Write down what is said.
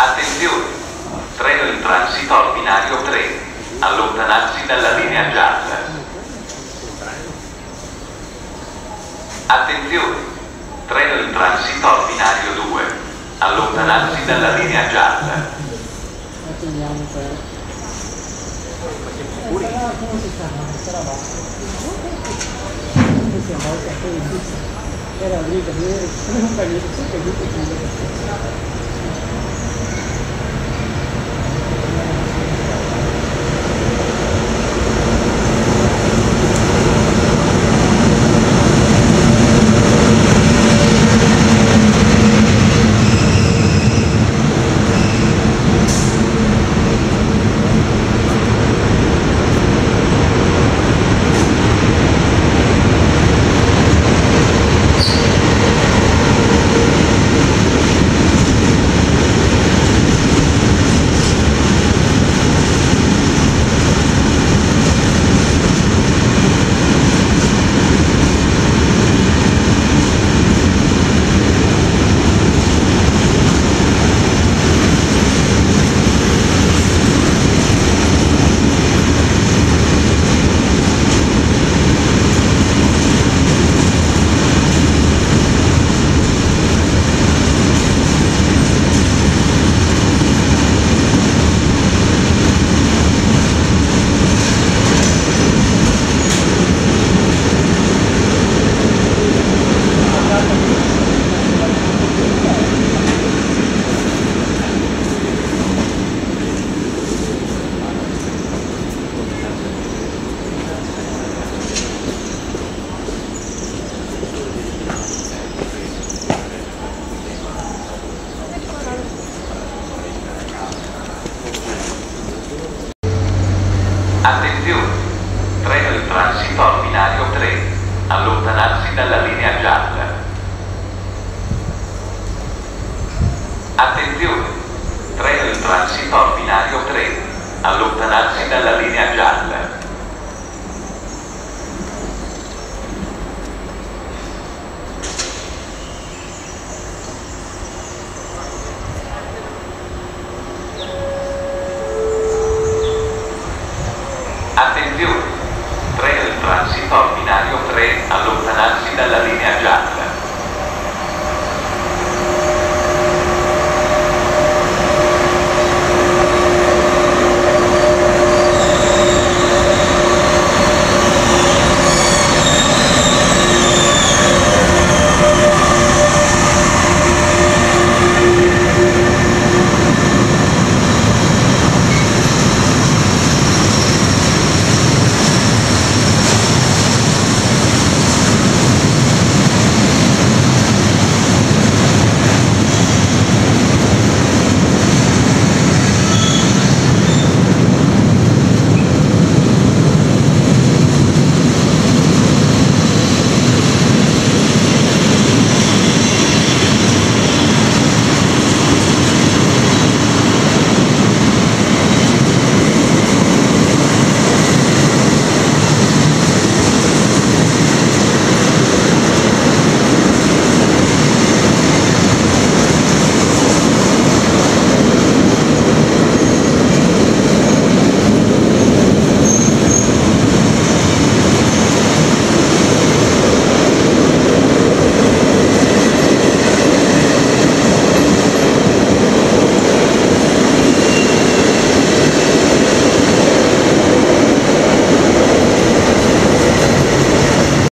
Attenzione! Treno in transito al binario 3. Allontanarsi dalla linea gialla. Attenzione! Treno in transito al binario 2. Allontanarsi dalla linea gialla. Era lì per vedere come un paio di Attenzione! Treno in transito al binario 3. Allontanarsi dalla linea gialla. Attenzione! Treno in transito al binario 3. Allontanarsi dalla linea gialla.